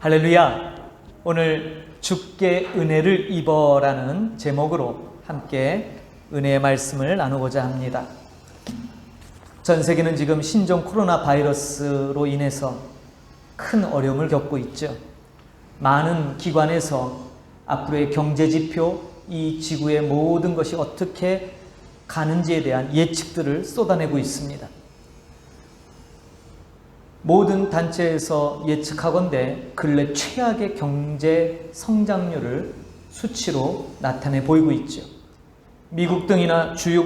할렐루야! 오늘 주께 은혜를 입어라는 제목으로 함께 은혜의 말씀을 나누고자 합니다. 전 세계는 지금 신종 코로나 바이러스로 인해서 큰 어려움을 겪고 있죠. 많은 기관에서 앞으로의 경제 지표, 이 지구의 모든 것이 어떻게 가는지에 대한 예측들을 쏟아내고 있습니다. 모든 단체에서 예측하건대 근래 최악의 경제 성장률을 수치로 나타내 보이고 있죠. 미국 등이나 주요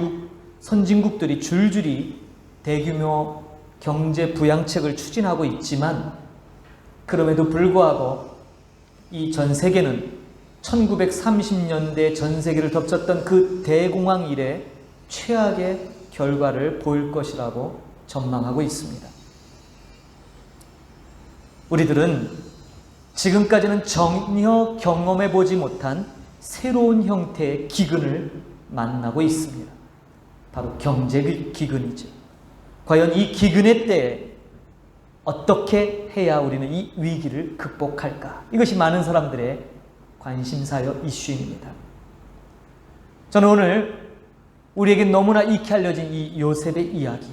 선진국들이 줄줄이 대규모 경제 부양책을 추진하고 있지만 그럼에도 불구하고 이 전 세계는 1930년대 전 세계를 덮쳤던 그 대공황 이래 최악의 결과를 보일 것이라고 전망하고 있습니다. 우리들은 지금까지는 전혀 경험해 보지 못한 새로운 형태의 기근을 만나고 있습니다. 바로 경제 기근이죠. 과연 이 기근의 때에 어떻게 해야 우리는 이 위기를 극복할까? 이것이 많은 사람들의 관심사여 이슈입니다. 저는 오늘 우리에게 너무나 익히 알려진 이 요셉의 이야기,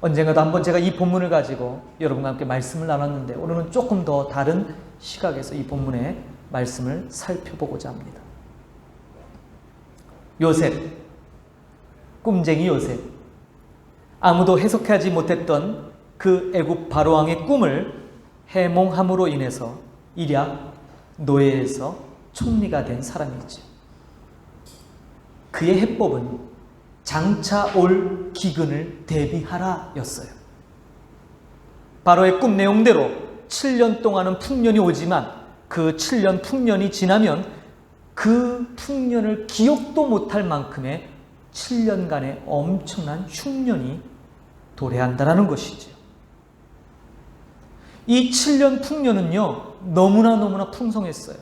언젠가도 한번 제가 이 본문을 가지고 여러분과 함께 말씀을 나눴는데 오늘은 조금 더 다른 시각에서 이 본문의 말씀을 살펴보고자 합니다. 요셉, 꿈쟁이 요셉, 아무도 해석하지 못했던 그 애굽 바로왕의 꿈을 해몽함으로 인해서 일약 노예에서 총리가 된 사람이죠. 그의 해법은 장차 올 기근을 대비하라 였어요. 바로의 꿈 내용대로 7년 동안은 풍년이 오지만 그 7년 풍년이 지나면 그 풍년을 기억도 못할 만큼의 7년간의 엄청난 흉년이 도래한다는 것이죠. 이 7년 풍년은요, 너무나 풍성했어요.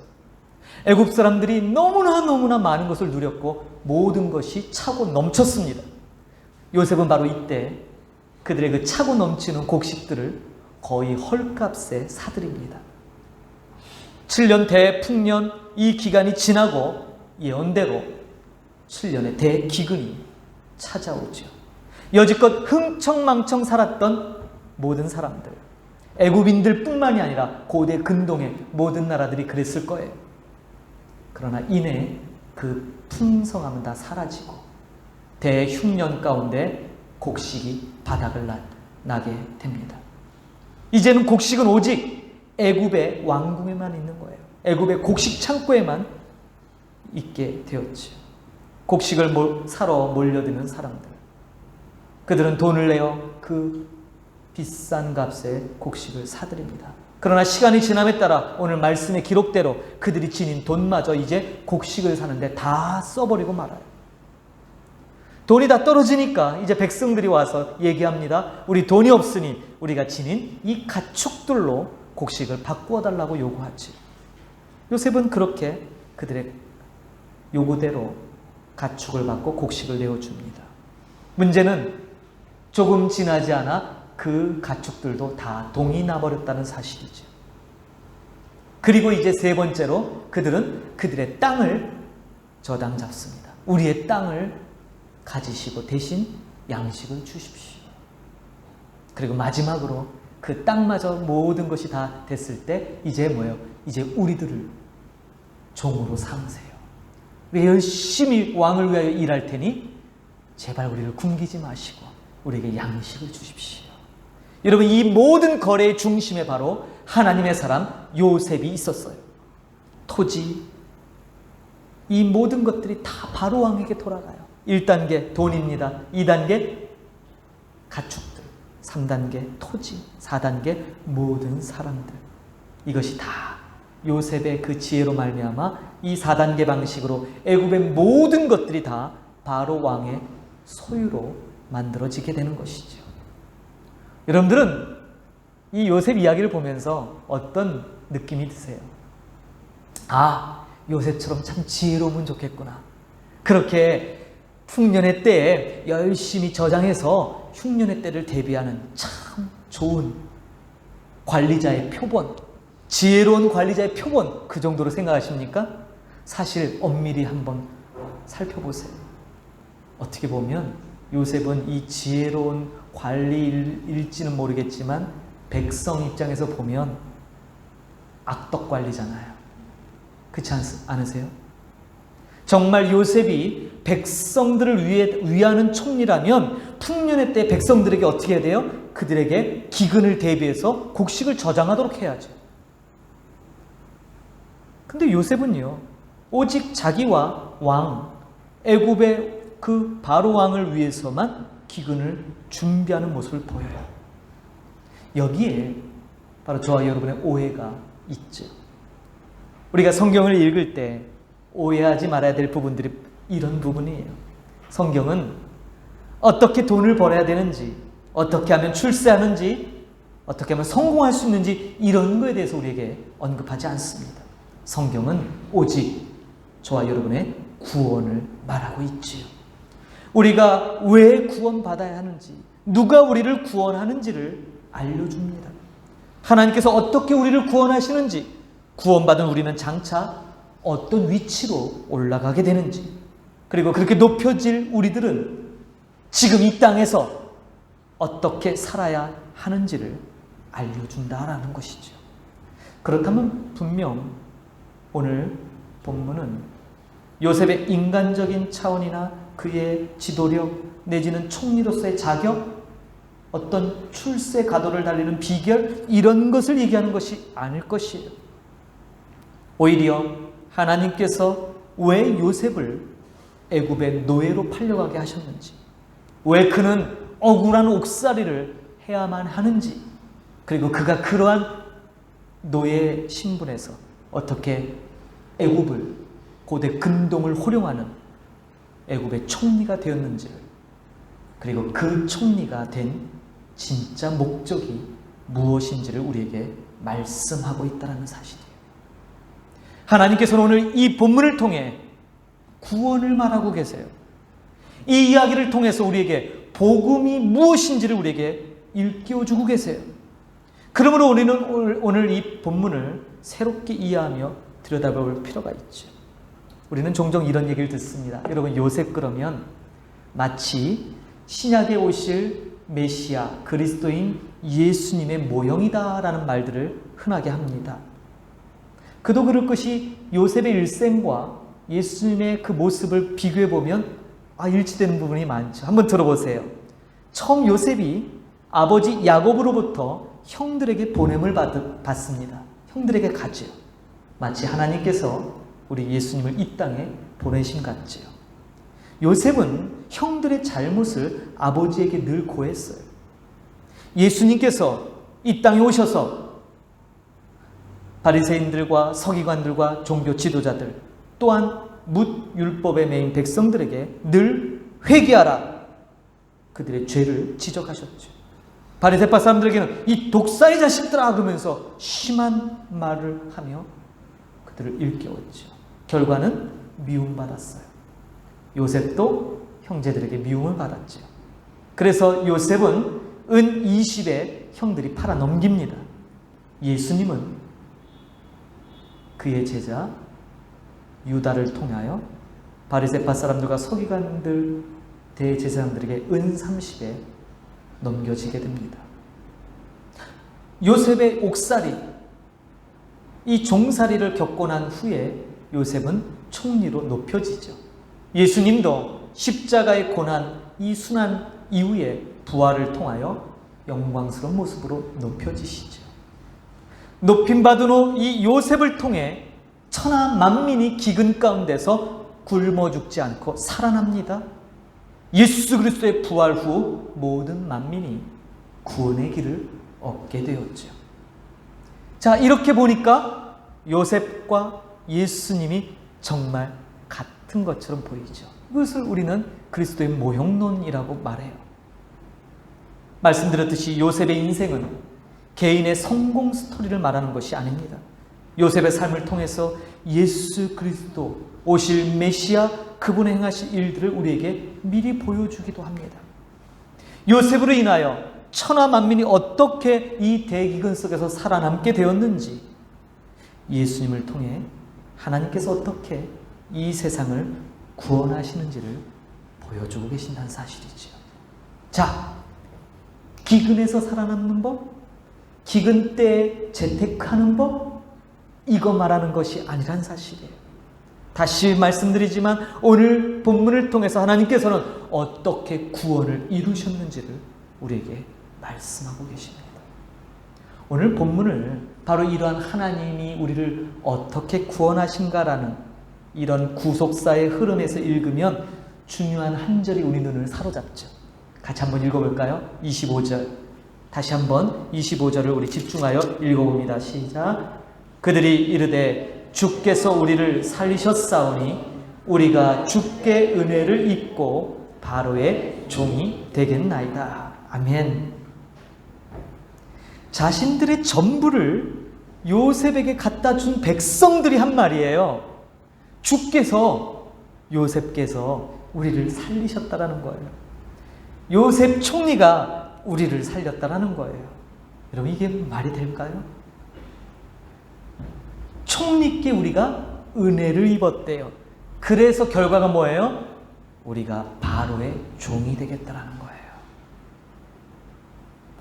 애굽 사람들이 너무나 많은 것을 누렸고 모든 것이 차고 넘쳤습니다. 요셉은 바로 이때 그들의 그 차고 넘치는 곡식들을 거의 헐값에 사들입니다. 7년 대풍년, 이 기간이 지나고 예언대로 7년의 대기근이 찾아오죠. 여지껏 흥청망청 살았던 모든 사람들, 애굽인들 뿐만이 아니라 고대 근동의 모든 나라들이 그랬을 거예요. 그러나 이내 그 풍성함은 다 사라지고 대흉년 가운데 곡식이 바닥을 나게 됩니다. 이제는 곡식은 오직 애굽의 왕궁에만 있는 거예요. 애굽의 곡식 창고에만 있게 되었죠. 곡식을 사러 몰려드는 사람들, 그들은 돈을 내어 그 비싼 값에 곡식을 사들입니다. 그러나 시간이 지남에 따라 오늘 말씀의 기록대로 그들이 지닌 돈마저 이제 곡식을 사는데 다 써버리고 말아요. 돈이 다 떨어지니까 이제 백성들이 와서 얘기합니다. 우리 돈이 없으니 우리가 지닌 이 가축들로 곡식을 바꾸어 달라고 요구하지. 요셉은 그렇게 그들의 요구대로 가축을 받고 곡식을 내어줍니다. 문제는 조금 지나지 않아 그 가축들도 다 동이 나버렸다는 사실이죠. 그리고 이제 세 번째로 그들은 그들의 땅을 저당 잡습니다. 우리의 땅을 가지시고 대신 양식을 주십시오. 그리고 마지막으로 그 땅마저 모든 것이 다 됐을 때 이제 뭐예요? 이제 우리들을 종으로 삼으세요. 우리 열심히 왕을 위하여 일할 테니 제발 우리를 굶기지 마시고 우리에게 양식을 주십시오. 여러분, 이 모든 거래의 중심에 바로 하나님의 사람 요셉이 있었어요. 토지, 이 모든 것들이 다 바로 왕에게 돌아가요. 1단계 돈입니다. 2단계 가축들, 3단계 토지, 4단계 모든 사람들. 이것이 다 요셉의 그 지혜로 말미암아 이 4단계 방식으로 애굽의 모든 것들이 다 바로 왕의 소유로 만들어지게 되는 것이죠. 여러분들은 이 요셉 이야기를 보면서 어떤 느낌이 드세요? 아, 요셉처럼 참 지혜로우면 좋겠구나. 그렇게 풍년의 때에 열심히 저장해서 흉년의 때를 대비하는 참 좋은 관리자의 표본, 지혜로운 관리자의 표본, 그 정도로 생각하십니까? 사실 엄밀히 한번 살펴보세요. 어떻게 보면 요셉은 이 지혜로운 관리일지는 모르겠지만 백성 입장에서 보면 악덕 관리잖아요. 그렇지 않으세요? 정말 요셉이 백성들을 위하는 총리라면 풍년의 때 백성들에게 어떻게 해야 돼요? 그들에게 기근을 대비해서 곡식을 저장하도록 해야죠. 근데 요셉은요, 오직 자기와 왕, 애굽의 그 바로 왕을 위해서만 기근을 준비하는 모습을 보여요. 여기에 바로 저와 여러분의 오해가 있죠. 우리가 성경을 읽을 때 오해하지 말아야 될 부분들이 이런 부분이에요. 성경은 어떻게 돈을 벌어야 되는지, 어떻게 하면 출세하는지, 어떻게 하면 성공할 수 있는지 이런 거에 대해서 우리에게 언급하지 않습니다. 성경은 오직 저와 여러분의 구원을 말하고 있지요. 우리가 왜 구원받아야 하는지, 누가 우리를 구원하는지를 알려줍니다. 하나님께서 어떻게 우리를 구원하시는지, 구원받은 우리는 장차 어떤 위치로 올라가게 되는지, 그리고 그렇게 높여질 우리들은 지금 이 땅에서 어떻게 살아야 하는지를 알려준다라는 것이죠. 그렇다면 분명 오늘 본문은 요셉의 인간적인 차원이나 그의 지도력 내지는 총리로서의 자격, 어떤 출세 가도를 달리는 비결, 이런 것을 얘기하는 것이 아닐 것이에요. 오히려 하나님께서 왜 요셉을 애굽의 노예로 팔려가게 하셨는지, 왜 그는 억울한 옥살이를 해야만 하는지, 그리고 그가 그러한 노예 신분에서 어떻게 애굽을, 고대 근동을 호령하는 애굽의 총리가 되었는지를, 그리고 그 총리가 된 진짜 목적이 무엇인지를 우리에게 말씀하고 있다는 사실이에요. 하나님께서는 오늘 이 본문을 통해 구원을 말하고 계세요. 이 이야기를 통해서 우리에게 복음이 무엇인지를 우리에게 일깨워주고 계세요. 그러므로 우리는 오늘 이 본문을 새롭게 이해하며 들여다볼 필요가 있죠. 우리는 종종 이런 얘기를 듣습니다. 여러분, 요셉 그러면 마치 신약에 오실 메시아, 그리스도인 예수님의 모형이다라는 말들을 흔하게 합니다. 그도 그럴 것이 요셉의 일생과 예수님의 그 모습을 비교해보면 일치되는 부분이 많죠. 한번 들어보세요. 처음 요셉이 아버지 야곱으로부터 형들에게 보냄을 받습니다. 형들에게 가지요. 마치 하나님께서 우리 예수님을 이 땅에 보내심 같지요. 요셉은 형들의 잘못을 아버지에게 늘 고했어요. 예수님께서 이 땅에 오셔서 바리새인들과 서기관들과 종교 지도자들, 또한 뭇율법에 매인 백성들에게 늘 회개하라, 그들의 죄를 지적하셨죠. 바리새파 사람들에게는 이 독사의 자식들아 그러면서 심한 말을 하며 그들을 일깨웠죠. 결과는 미움받았어요. 요셉도 형제들에게 미움을 받았죠. 그래서 요셉은 은 20에 형들이 팔아 넘깁니다. 예수님은 그의 제자 유다를 통하여 바리새파 사람들과 서기관들, 대제사장들에게 은 30에 넘겨지게 됩니다. 요셉의 옥살이, 이 종살이를 겪고 난 후에 요셉은 총리로 높여지죠. 예수님도 십자가의 고난, 이 순환 이후에 부활을 통하여 영광스러운 모습으로 높여지시죠. 높임받은 후 이 요셉을 통해 천하 만민이 기근 가운데서 굶어 죽지 않고 살아납니다. 예수 그리스도의 부활 후 모든 만민이 구원의 길을 얻게 되었죠. 자, 이렇게 보니까 요셉과 예수님이 정말 같은 것처럼 보이죠. 이것을 우리는 그리스도의 모형론이라고 말해요. 말씀드렸듯이 요셉의 인생은 개인의 성공 스토리를 말하는 것이 아닙니다. 요셉의 삶을 통해서 예수 그리스도 오실 메시아, 그분의 행하실 일들을 우리에게 미리 보여주기도 합니다. 요셉으로 인하여 천하 만민이 어떻게 이 대기근 속에서 살아남게 되었는지, 예수님을 통해 하나님께서 어떻게 이 세상을 구원하시는지를 보여주고 계신다는 사실이죠. 자, 기근에서 살아남는 법, 기근 때에 재택하는 법, 이거 말하는 것이 아니란 사실이에요. 다시 말씀드리지만 오늘 본문을 통해서 하나님께서는 어떻게 구원을 이루셨는지를 우리에게 말씀하고 계십니다. 오늘 본문을 바로 이러한 하나님이 우리를 어떻게 구원하신가라는 이런 구속사의 흐름에서 읽으면 중요한 한 절이 우리 눈을 사로잡죠. 같이 한번 읽어볼까요? 25절. 다시 한번 25절을 우리 집중하여 읽어봅니다. 시작. 그들이 이르되 주께서 우리를 살리셨사오니 우리가 주께 은혜를 입고 바로의 종이 되겠나이다. 아멘. 자신들의 전부를 요셉에게 갖다 준 백성들이 한 말이에요. 주께서, 요셉께서 우리를 살리셨다라는 거예요. 요셉 총리가 우리를 살렸다라는 거예요. 여러분, 이게 말이 될까요? 총리께 우리가 은혜를 입었대요. 그래서 결과가 뭐예요? 우리가 바로의 종이 되겠다라는 거예요.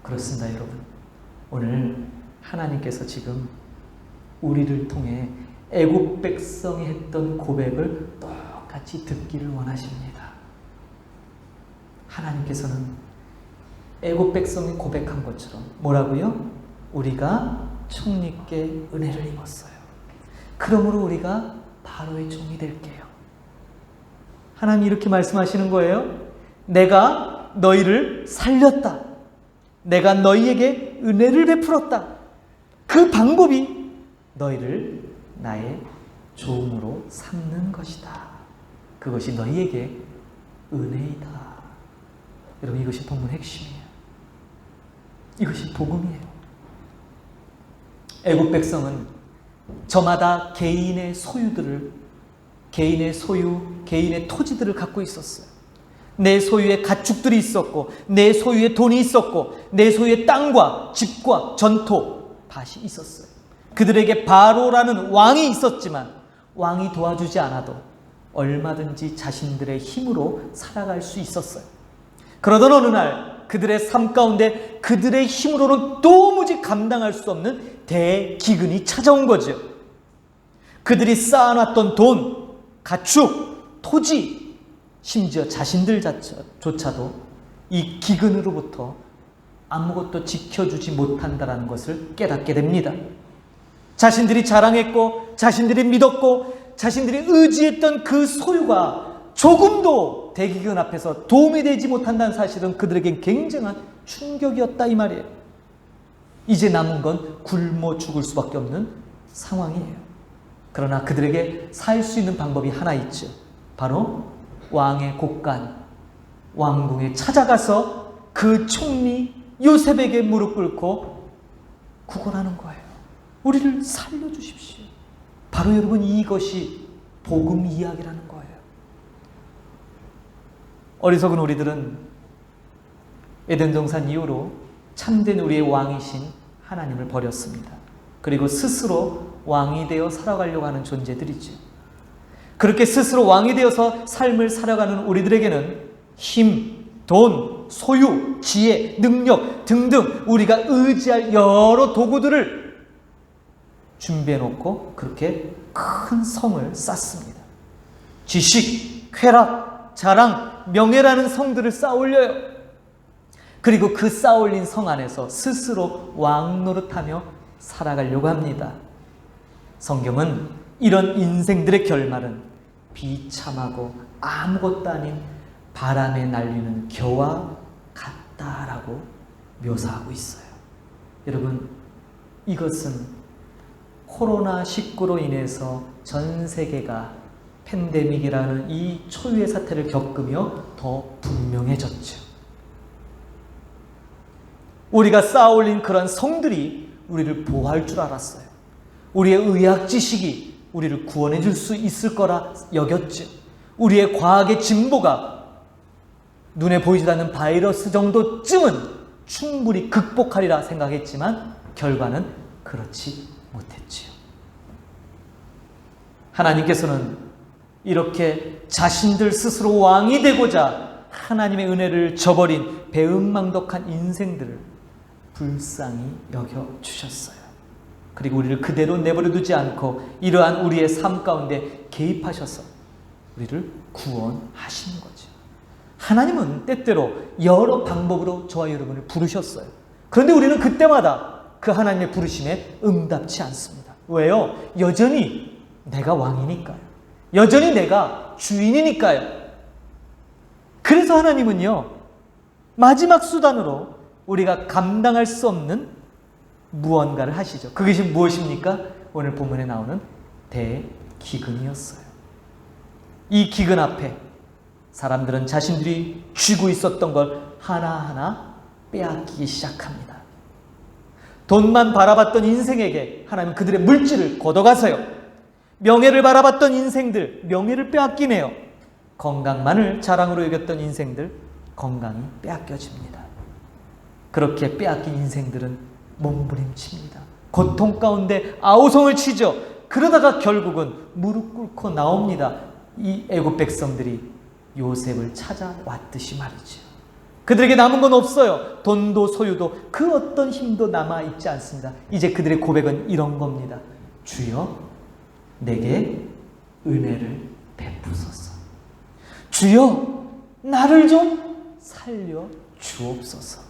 그렇습니다, 여러분. 오늘 하나님께서 지금 우리를 통해 애굽 백성이 했던 고백을 똑같이 듣기를 원하십니다. 하나님께서는 애굽 백성이 고백한 것처럼 뭐라고요? 우리가 총리께 은혜를 입었어요. 그러므로 우리가 바로의 종이 될게요. 하나님 이렇게 말씀하시는 거예요. 내가 너희를 살렸다. 내가 너희에게 은혜를 베풀었다. 그 방법이 너희를 나의 종으로 삼는 것이다. 그것이 너희에게 은혜이다. 여러분, 이것이 본문 핵심이에요. 이것이 복음이에요. 애굽 백성은 저마다 개인의 소유들을, 개인의 소유, 개인의 토지들을 갖고 있었어요. 내 소유의 가축들이 있었고, 내 소유의 돈이 있었고, 내 소유의 땅과 집과 전토, 밭이 있었어요. 그들에게 바로라는 왕이 있었지만 왕이 도와주지 않아도 얼마든지 자신들의 힘으로 살아갈 수 있었어요. 그러던 어느 날 그들의 삶 가운데 그들의 힘으로는 도무지 감당할 수 없는 대기근이 찾아온 거죠. 그들이 쌓아놨던 돈, 가축, 토지, 심지어 자신들조차도 이 기근으로부터 아무것도 지켜주지 못한다는 것을 깨닫게 됩니다. 자신들이 자랑했고, 자신들이 믿었고, 자신들이 의지했던 그 소유가 조금도 대기근 앞에서 도움이 되지 못한다는 사실은 그들에겐 굉장한 충격이었다 이 말이에요. 이제 남은 건 굶어 죽을 수밖에 없는 상황이에요. 그러나 그들에게 살 수 있는 방법이 하나 있죠. 바로 왕의 곳간, 왕궁에 찾아가서 그 총리 요셉에게 무릎 꿇고 구걸하는 거예요. 우리를 살려주십시오. 바로 여러분, 이것이 복음 이야기라는 거예요. 어리석은 우리들은 에덴 동산 이후로 참된 우리의 왕이신 하나님을 버렸습니다. 그리고 스스로 왕이 되어 살아가려고 하는 존재들이죠. 그렇게 스스로 왕이 되어서 삶을 살아가는 우리들에게는 힘, 돈, 소유, 지혜, 능력 등등 우리가 의지할 여러 도구들을 준비해 놓고 그렇게 큰 성을 쌓습니다. 지식, 쾌락, 자랑, 명예라는 성들을 쌓아 올려요. 그리고 그 쌓아 올린 성 안에서 스스로 왕 노릇하며 살아가려고 합니다. 성경은 이런 인생들의 결말은 비참하고 아무것도 아닌 바람에 날리는 겨와 같다라고 묘사하고 있어요. 여러분, 이것은 코로나19로 인해서 전 세계가 팬데믹이라는 이 초유의 사태를 겪으며 더 분명해졌죠. 우리가 쌓아올린 그런 성들이 우리를 보호할 줄 알았어요. 우리의 의학 지식이 우리를 구원해 줄 수 있을 거라 여겼죠. 우리의 과학의 진보가 눈에 보이지 않는 바이러스 정도쯤은 충분히 극복하리라 생각했지만 결과는 그렇지 못했지요. 하나님께서는 이렇게 자신들 스스로 왕이 되고자 하나님의 은혜를 저버린 배은망덕한 인생들을 불쌍히 여겨주셨어요. 그리고 우리를 그대로 내버려 두지 않고 이러한 우리의 삶 가운데 개입하셔서 우리를 구원하시는 거죠. 하나님은 때때로 여러 방법으로 저와 여러분을 부르셨어요. 그런데 우리는 그때마다 그 하나님의 부르심에 응답치 않습니다. 왜요? 여전히 내가 왕이니까요. 여전히 내가 주인이니까요. 그래서 하나님은요, 마지막 수단으로 우리가 감당할 수 없는 무언가를 하시죠. 그것이 무엇입니까? 오늘 본문에 나오는 대기근이었어요. 이 기근 앞에 사람들은 자신들이 쥐고 있었던 걸 하나하나 빼앗기기 시작합니다. 돈만 바라봤던 인생에게 하나님 그들의 물질을 걷어가서요. 명예를 바라봤던 인생들, 명예를 빼앗기네요. 건강만을 자랑으로 여겼던 인생들, 건강이 빼앗겨집니다. 그렇게 빼앗긴 인생들은 몸부림칩니다. 고통 가운데 아우성을 치죠. 그러다가 결국은 무릎 꿇고 나옵니다. 이 애굽 백성들이 요셉을 찾아왔듯이 말이죠. 그들에게 남은 건 없어요. 돈도 소유도 그 어떤 힘도 남아있지 않습니다. 이제 그들의 고백은 이런 겁니다. 주여, 내게 은혜를 베푸소서. 주여, 나를 좀 살려 주옵소서.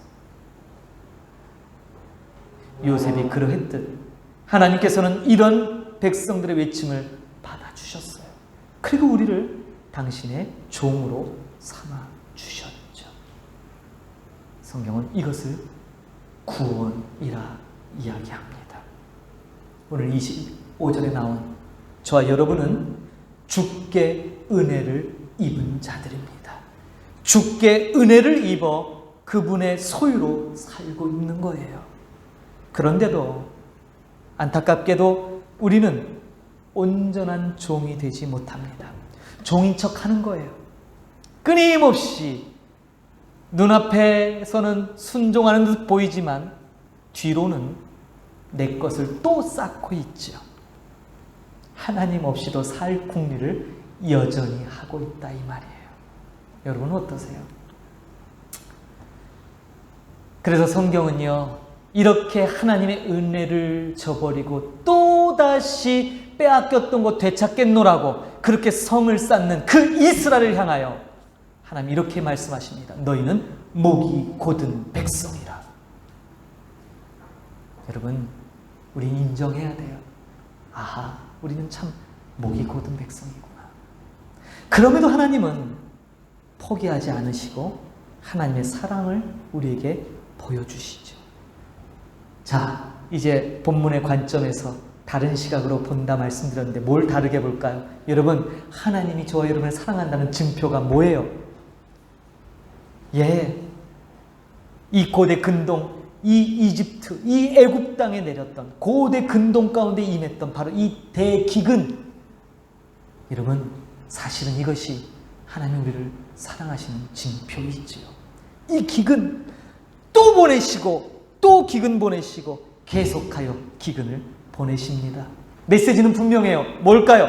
요셉이 그러했듯 하나님께서는 이런 백성들의 외침을 받아주셨어요. 그리고 우리를 당신의 종으로 삼아주셨죠. 성경은 이것을 구원이라 이야기합니다. 오늘 25절에 나온 저와 여러분은 주께 은혜를 입은 자들입니다. 주께 은혜를 입어 그분의 소유로 살고 있는 거예요. 그런데도 안타깝게도 우리는 온전한 종이 되지 못합니다. 종인 척 하는 거예요. 끊임없이 눈앞에서는 순종하는 듯 보이지만 뒤로는 내 것을 또 쌓고 있죠. 하나님 없이도 살 궁리를 여전히 하고 있다 이 말이에요. 여러분 어떠세요? 그래서 성경은요, 이렇게 하나님의 은혜를 저버리고 또다시 빼앗겼던 것 되찾겠노라고 그렇게 성을 쌓는 그 이스라엘을 향하여 하나님 이렇게 말씀하십니다. 너희는 목이 곧은 백성이라. 여러분, 우리 인정해야 돼요. 아하, 우리는 참 목이 곧은 백성이구나. 그럼에도 하나님은 포기하지 않으시고 하나님의 사랑을 우리에게 보여주시죠. 자, 이제 본문의 관점에서 다른 시각으로 본다 말씀드렸는데 뭘 다르게 볼까요? 여러분, 하나님이 저와 여러분을 사랑한다는 증표가 뭐예요? 이 고대 근동, 이 이집트, 이 애굽 땅에 내렸던 고대 근동 가운데 임했던 바로 이 대기근. 여러분, 사실은 이것이 하나님 우리를 사랑하시는 징표이지요. 이 기근 또 보내시고 또 기근 보내시고 계속하여 기근을 보내십니다. 메시지는 분명해요. 뭘까요?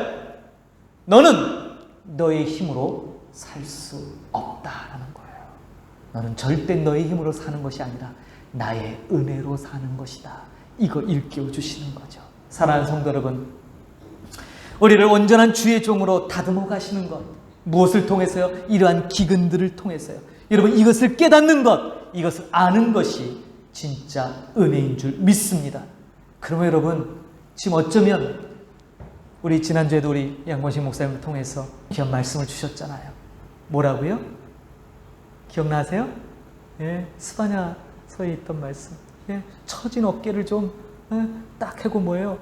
너는 너의 힘으로 살 수 없다라는 거예요. 너는 절대 너의 힘으로 사는 것이 아니라 나의 은혜로 사는 것이다. 이거 일깨워 주시는 거죠. 사랑하는 성도 여러분, 우리를 온전한 주의 종으로 다듬어 가시는 것, 무엇을 통해서요? 이러한 기근들을 통해서요. 여러분, 이것을 깨닫는 것, 이것을 아는 것이 진짜 은혜인 줄 믿습니다. 그러면 여러분, 지금 어쩌면 우리 지난주에도 우리 양권식 목사님을 통해서 귀한 말씀을 주셨잖아요. 뭐라고요? 기억나세요? 스바냐서에 있던 말씀. 처진 어깨를 좀 딱 하고 뭐예요?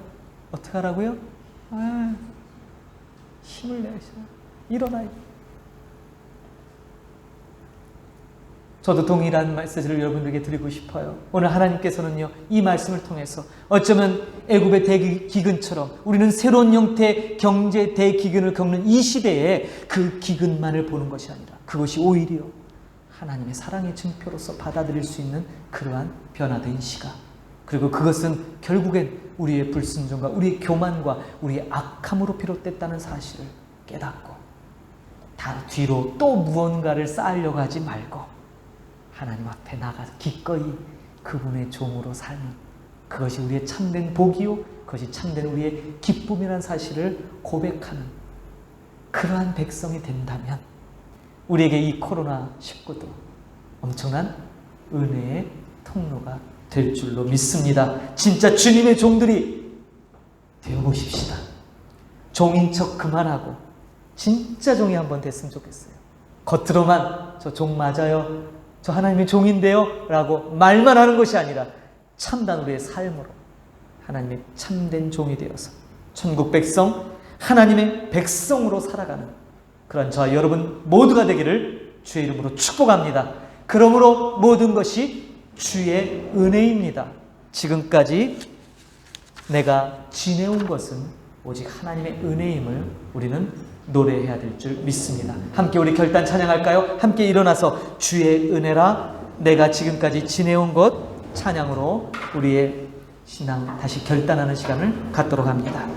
어떻게 하라고요? 힘을 내셔. 일어나요. 저도 동일한 메시지를 여러분들에게 드리고 싶어요. 오늘 하나님께서는요, 이 말씀을 통해서 어쩌면 애굽의 대기근처럼 우리는 새로운 형태의 경제 대기근을 겪는 이 시대에 그 기근만을 보는 것이 아니라 그것이 오히려 하나님의 사랑의 증표로서 받아들일 수 있는 그러한 변화된 시각. 그리고 그것은 결국엔 우리의 불순종과 우리의 교만과 우리의 악함으로 비롯됐다는 사실을 깨닫고 다 뒤로 또 무언가를 쌓으려고 하지 말고 하나님 앞에 나가서 기꺼이 그분의 종으로 살면 그것이 우리의 참된 복이요 그것이 참된 우리의 기쁨이라는 사실을 고백하는 그러한 백성이 된다면 우리에게 이 코로나19도 엄청난 은혜의 통로가 될 줄로 믿습니다. 진짜 주님의 종들이 되어보십시다. 종인 척 그만하고 진짜 종이 한번 됐으면 좋겠어요. 겉으로만 저 종 맞아요, 저 하나님의 종인데요 라고 말만 하는 것이 아니라 참단 우리의 삶으로 하나님의 참된 종이 되어서 천국 백성, 하나님의 백성으로 살아가는 그런 저와 여러분 모두가 되기를 주의 이름으로 축복합니다. 그러므로 모든 것이 주의 은혜입니다. 지금까지 내가 지내온 것은 오직 하나님의 은혜임을 우리는 노래해야 될 줄 믿습니다. 함께 우리 결단 찬양할까요? 함께 일어나서 주의 은혜라 내가 지금까지 지내온 것 찬양으로 우리의 신앙 다시 결단하는 시간을 갖도록 합니다.